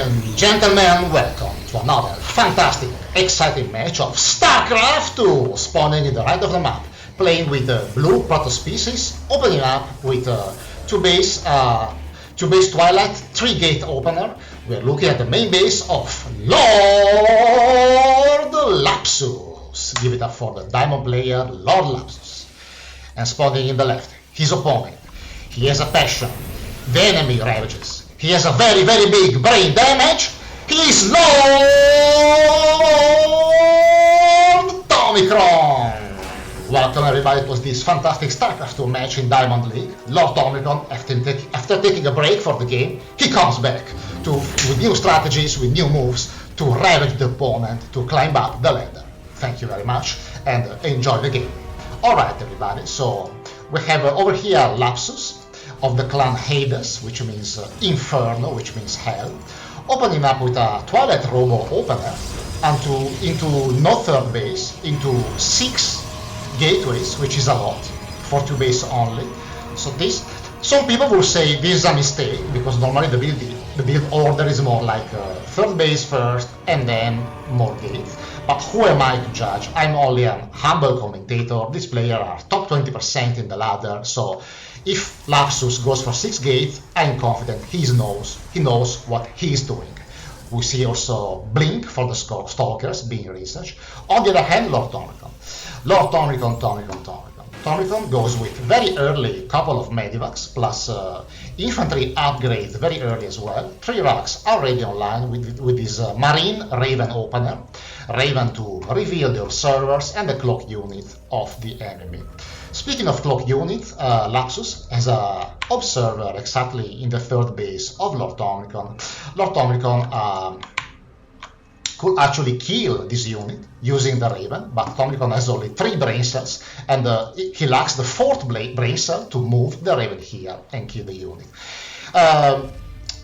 and gentlemen, welcome to another fantastic, exciting match of StarCraft 2, spawning in the right of the map, playing with the blue Protoss species, opening up with two base Twilight, 3-gate opener. We're looking at the main base of Lord Lapsus. Give it up for the diamond player, Lord Lapsus. And spawning in the left, his opponent. He has a passion. The enemy ravages. He has a very, very big brain damage. He is Lord Tomicron. Welcome everybody to this fantastic StarCraft 2 match in Diamond League. Lord Tomicron, after taking a break for the game, he comes back with new strategies, with new moves, to ravage the opponent, to climb up the ladder. Thank you very much, and enjoy the game. Alright everybody, so we have over here Lapsus of the clan Hades, which means Inferno, which means Hell, opening up with a Twilight Robo opener into no third base, into 6 gateways, which is a lot for 2 base only. So this, some people will say this is a mistake, because normally the build order is more like third base first and then more gates. But who am I to judge? I'm only a humble commentator. These players are top 20% in the ladder, so if Lapsus goes for 6 gates, I'm confident he knows what he's doing. We see also Blink for the Stalkers being researched. On the other hand, Lord Tomicron. Tomicron goes with very early couple of medivacs plus infantry upgrades very early as well. 3 racks already online with this Marine Raven opener. Raven to reveal the observers and the clock unit of the enemy. Speaking of clock unit, Lapsus has an observer exactly in the third base of Lord Tomicron. Lord Tomicron could actually kill this unit using the Raven, but Tomicron has only 3 brain cells, and he lacks the 4th brain cell to move the Raven here and kill the unit.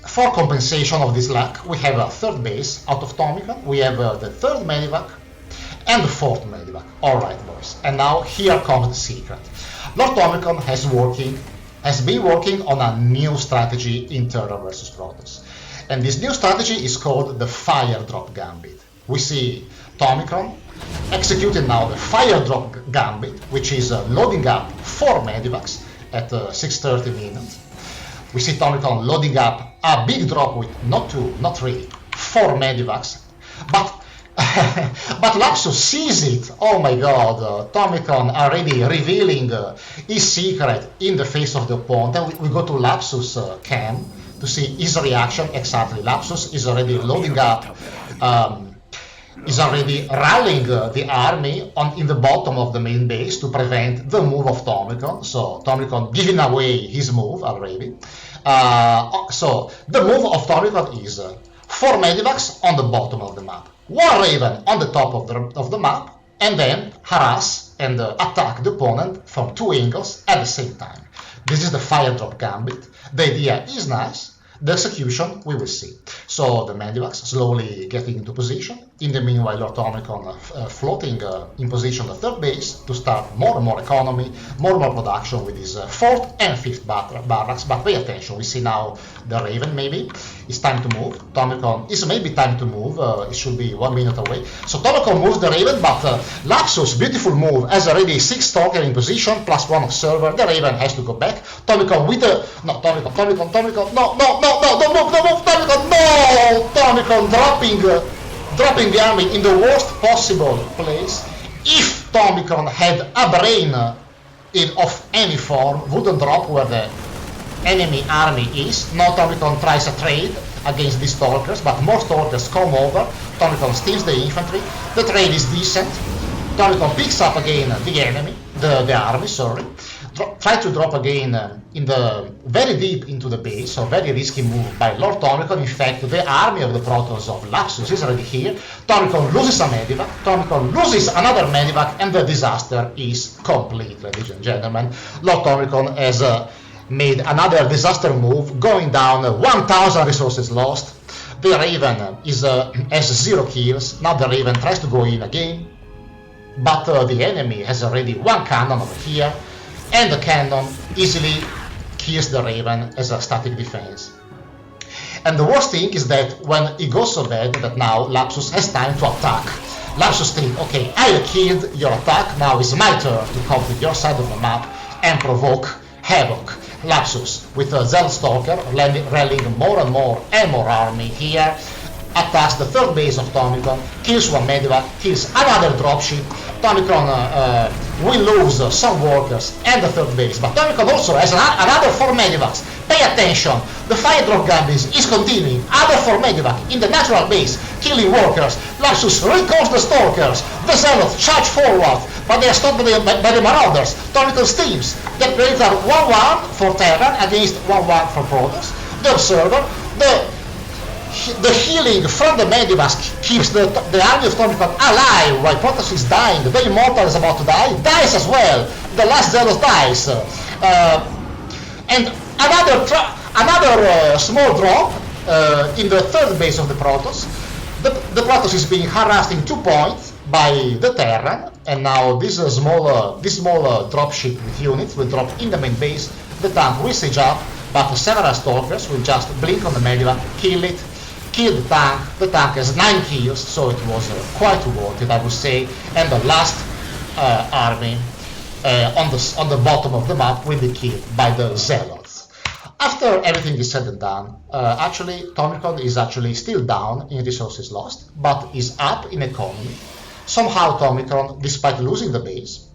For compensation of this lack, we have a third base out of Tomicron, we have the 3rd medivac and the 4th medivac. Alright boys, and now here comes the secret. Lord Tomicron has been working on a new strategy in Terra vs Protoss. And this new strategy is called the FireDrop Gambit. We see Tomicron executing now the FireDrop Gambit, which is loading up 4 medivacs at 6:30 minutes. We see Tomicron loading up a big drop with not 2, not 3, 4 medivacs, but Lapsus sees it. Oh my god, Tomicron already revealing his secret in the face of the opponent. And we go to Lapsus cam to see his reaction. Exactly, Lapsus is already loading up, is already rallying the army in the bottom of the main base to prevent the move of Tomicron. So Tomicron giving away his move already. So the move of Tomicron is 4 medivacs on the bottom of the map, 1 Raven on the top of the map, and then harass and attack the opponent from 2 angles at the same time. This is the FireDrop Gambit. The idea is nice. The execution, we will see. So the medivacs slowly getting into position. In the meanwhile, Lord Tomicron floating in position the 3rd base to start more and more economy, more and more production with his 4th and 5th barracks. But pay attention, we see now the Raven maybe. It's time to move. Tomicron is maybe time to move. It should be 1 minute away. So Tomicron moves the Raven, but Lapsus, beautiful move, has already 6 Stalker in position, plus 1 observer. The Raven has to go back. Tomicron with the... No, Tomicron, don't move, Tomicron, no! Tomicron dropping the army in the worst possible place. If Tomicron had a brain of any form, wouldn't drop where the enemy army is. Now Tomicron tries a trade against these Stalkers, but more Stalkers come over. Tomicron steals the infantry. The trade is decent. Tomicron picks up again the enemy, the army, sorry. Try to drop again in the very deep into the base, so very risky move by Lord Tomicron. In fact, the army of the Protoss of Lapsus is already here. Tomicron loses a medivac, Tomicron loses another medivac, and the disaster is complete, ladies and gentlemen. Lord Tomicron has made another disaster move, going down 1,000 resources lost. The Raven has 0 kills. Now the Raven tries to go in again, but the enemy has already 1 cannon over here, and the cannon easily kills the Raven as a static defense. And the worst thing is that when it goes so bad that now Lapsus has time to attack. Lapsus thinks, okay, I killed your attack, now it's my turn to come to your side of the map and provoke havoc. Lapsus, with a Zealot Stalker, rallying more and more army here, attacks the third base of Tomicron, kills one medivac, kills another dropship. Tomicron will lose some workers and the third base, but Tomicron also has another 4 medivacs. Pay attention, the FireDrop Gambit is continuing, other 4 medivac in the natural base, killing workers. Lapsus recalls the Stalkers, the Zealots charge forward, but they are stopped by the Marauders. Tomicron's teams, that creates are 1-1 for Terran against 1-1 for Protoss. The Observer, the healing from the medivacs keeps the army of Tomicron alive while Protoss is dying. The Immortal is about to die, dies as well. The last Zealot dies. And another small drop in the third base of the Protoss. The Protoss is being harassed in 2 points by the Terran, and now this small dropship with units will drop in the main base. The tank will siege up, but several Stalkers will just blink on the medivac, kill it, kill the tank. The tank has 9 kills, so it was quite worth it, I would say. And the last army on the bottom of the map will be killed by the Zealots. After everything is said and done, actually Tomicron is actually still down in resources lost, but is up in economy. Somehow Tomicron, despite losing the base,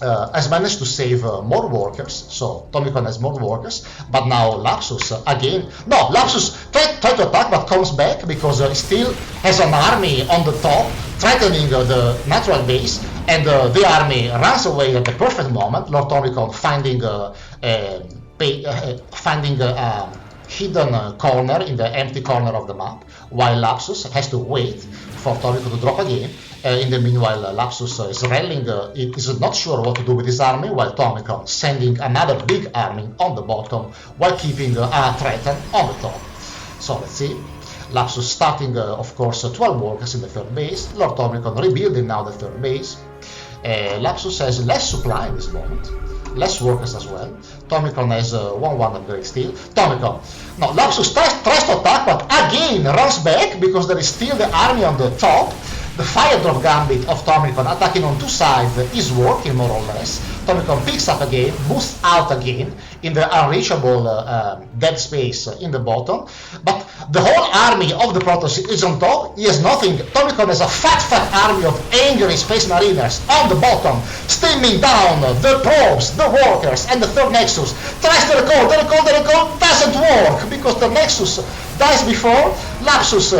has managed to save more workers, so Tomicron has more workers, but now Lapsus Lapsus tried to attack but comes back because he still has an army on the top threatening the natural base, and the army runs away at the perfect moment. Lord Tomicron finding a hidden corner in the empty corner of the map, while Lapsus has to wait for Tomicron to drop again. In the meanwhile, Lapsus is rallying, is not sure what to do with his army, while Tomicron sending another big army on the bottom, while keeping a Triton on the top. So let's see. Lapsus starting, of course, 12 workers in the third base. Lord Tomicron rebuilding now the third base. Lapsus has less supply in this moment, less workers as well. Tomicron has 1-1 upgrade still. Lapsus tries to attack, but again runs back because there is still the army on the top. The FireDrop Gambit of Tomicron attacking on 2 sides is working more or less. Tomicron picks up again, boosts out again in the unreachable dead space in the bottom. But the whole army of the Protoss is on top. He has nothing. Tomicron has a fat army of angry Space Mariners on the bottom, steaming down the probes, the workers, and the third Nexus. Tries to recall, the recall doesn't work because the Nexus dies before. Lapsus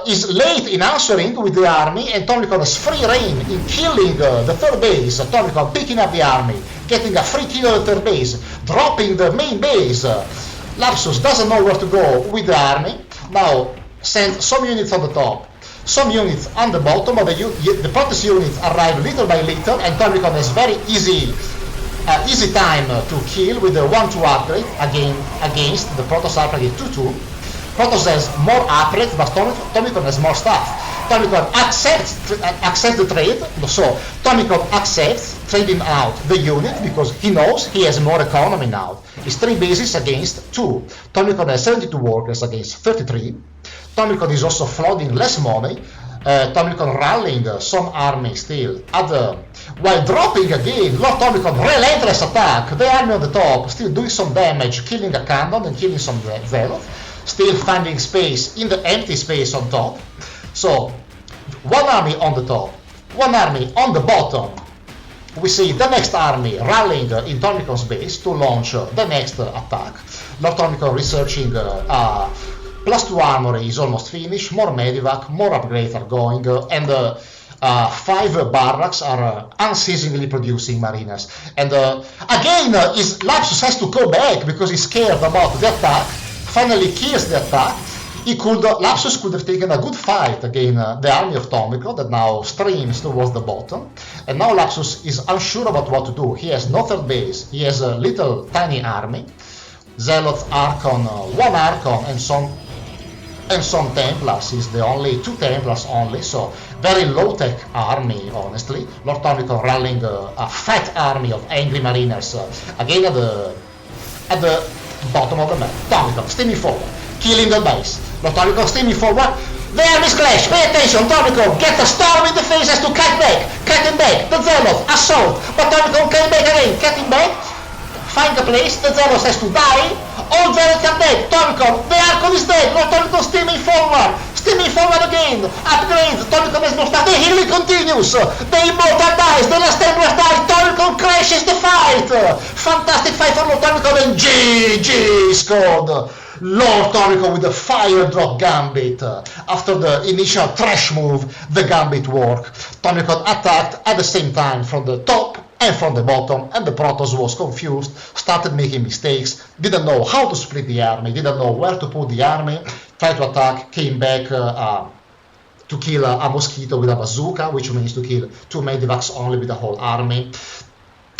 is late in answering with the army, and Tomicron has free reign in killing the third base. Tomicron picking up the army, getting a free kill at the third base, dropping the main base. Lapsus doesn't know where to go with the army. Now send some units on the top, some units on the bottom, but the Protoss units arrive little by little, and Tomicron has very easy time to kill with the 1-2 upgrade against the Protoss upgrade 2-2. Protoss has more upgrades, but Tomicron has more stuff. Tomicron accepts the trade, so Tomicron accepts trading out the unit because he knows he has more economy now. It's 3 bases against 2. Tomicron has 72 workers against 33. Tomicron is also flooding less money. Tomicron rallying some army still while dropping again. Lord Tomicron relentless attack. The army on the top still doing some damage, killing a cannon and killing some Zealot. Still finding space in the empty space on top. So, one army on the top, one army on the bottom. We see the next army rallying in Tomicron's base to launch the next attack. Lord Tomicron researching +2 armory is almost finished, more medivac, more upgrades are going, and 5 barracks are unceasingly producing mariners. And again, Lapsus has to go back because he's scared about the attack. Finally kills the attack. Lapsus could have taken a good fight against the army of Tomicron that now streams towards the bottom. And now Lapsus is unsure about what to do. He has no third base. He has a little tiny army. Zealots, Archon, 1 Archon, and some Templars. Is the only 2 Templars only, so very low-tech army, honestly. Lord Tomicron rallying a fat army of angry mariners again at the bottom of the map. Tomicron steaming forward, killing the base. Lord Tomicron steaming forward. The armies clash. Pay attention. Tomicron get a storm in the face, has to cut him back. The Zealot assault, but Tomicron came back again. Cut him back. Find the place. The Zealot has to die. All Zealots are dead. Tomicron, the Archon is dead. Lord Tomicron steaming forward. Steaming forward again. Upgrades. Tomicron has no start. The healing continues. The Immortal dies. The last Templar dies. Tomicron crashes the fight. Fantastic fight for Lord Tomicron, and GG scored. Lord Tomicron with the FireDrop Gambit. After the initial trash move, the Gambit worked. Tomicron attacked at the same time from the top and from the bottom, and the Protoss was confused, started making mistakes, didn't know how to split the army, didn't know where to put the army, tried to attack, came back to kill a mosquito with a bazooka, which means to kill 2 medivacs only with the whole army.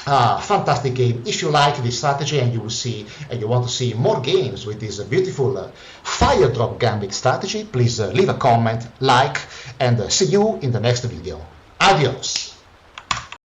Fantastic game. If you like this strategy and you want to see more games with this beautiful FireDrop Gambit strategy, please leave a comment, like, and see you in the next video. Adios!